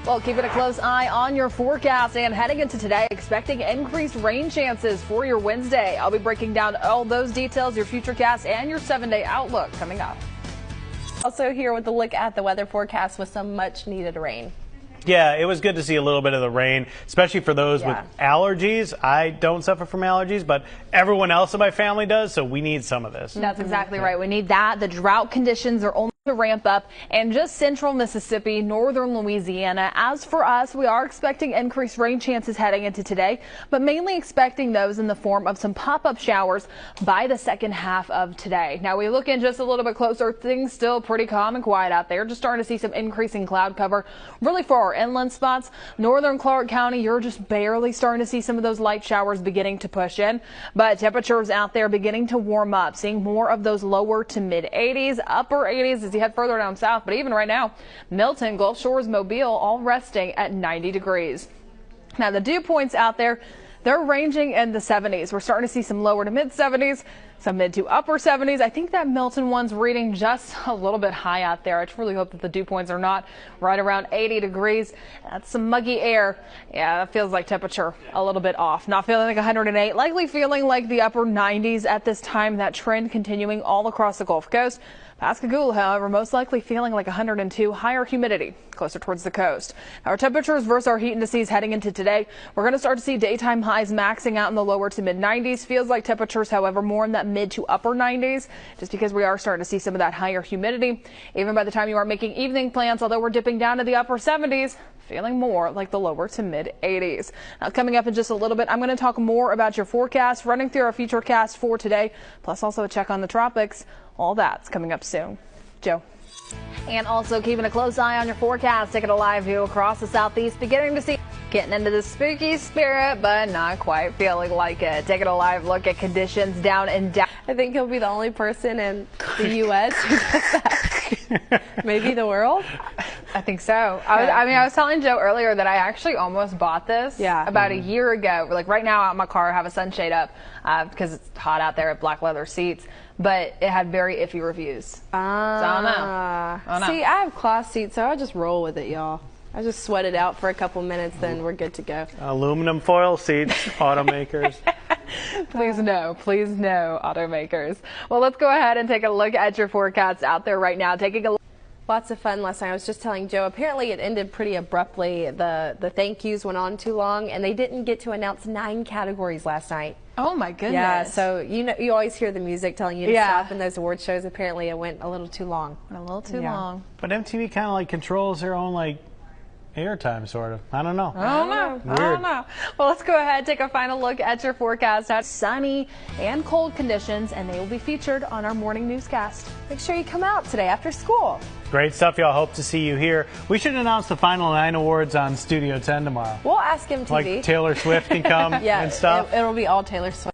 Well, keeping a close eye on your forecast and heading into today, expecting increased rain chances for your Wednesday. I'll be breaking down all those details, your futurecast, and your 7-day outlook coming up. Also here with a look at the weather forecast with some much needed rain. Yeah, it was good to see a little bit of the rain, especially for those with allergies. I don't suffer from allergies, but everyone else in my family does, so we need some of this. That's exactly right. We need that. The drought conditions are only to ramp up and just central Mississippi, northern Louisiana. As for us, we are expecting increased rain chances heading into today, but mainly expecting those in the form of some pop-up showers by the second half of today. Now we look in just a little bit closer, things still pretty calm and quiet out there. Just starting to see some increasing cloud cover really for our inland spots. Northern Clark County, you're just barely starting to see some of those light showers beginning to push in, but temperatures out there beginning to warm up, seeing more of those lower to mid 80s, upper 80s as you head further down south. But even right now, Milton, Gulf Shores, Mobile, all resting at 90 degrees. Now the dew points out there, they're ranging in the 70s. We're starting to see some lower to mid 70s, some mid to upper 70s. I think that Milton one's reading just a little bit high out there. I truly hope that the dew points are not right around 80 degrees. That's some muggy air. Yeah, that feels like temperature a little bit off. Not feeling like 108, likely feeling like the upper 90s at this time. That trend continuing all across the Gulf Coast. Pascagoula, however, most likely feeling like 102, higher humidity closer towards the coast. Our temperatures versus our heat indices heading into today. We're going to start to see daytime highs maxing out in the lower to mid 90s. Feels like temperatures, however, more in that mid to upper 90s, just because we are starting to see some of that higher humidity. Even by the time you are making evening plans, although we're dipping down to the upper 70s, feeling more like the lower to mid 80s. Now, coming up in just a little bit, I'm going to talk more about your forecast, running through our futurecast for today, plus also a check on the tropics. All that's coming up soon. Joe. And also keeping a close eye on your forecast, taking a live view across the southeast, beginning to see getting into the spooky spirit, but not quite feeling like it. Taking a live look at conditions down and down. I think he'll be the only person in the U.S. who does that. Maybe the world. I think so. I was telling Joe earlier that I actually almost bought this about a year ago. Like right now out in my car, I have a sunshade up because it's hot out there at black leather seats, but it had very iffy reviews. So I don't know. See, I have cloth seats, so I just roll with it, y'all. I just sweat it out for a couple minutes, then we're good to go. Aluminum foil seats, automakers. Please no, automakers. Well, let's go ahead and take a look at your forecasts out there right now. Taking a look. Lots of fun last night. I was just telling Joe, apparently it ended pretty abruptly. The thank yous went on too long, and they didn't get to announce 9 categories last night. Oh my goodness. Yeah, so you always hear the music telling you to stop in those award shows. Apparently it went a little too long. A little too long. But MTV kind of like controls their own airtime, sort of. I don't know. I don't know. Well, let's go ahead and take a final look at your forecast. Sunny and cold conditions, and they will be featured on our morning newscast. Make sure you come out today after school. Great stuff, y'all. Hope to see you here. We should announce the final 9 awards on Studio 10 tomorrow. We'll ask MTV. Like Taylor Swift can come and stuff. It'll be all Taylor Swift.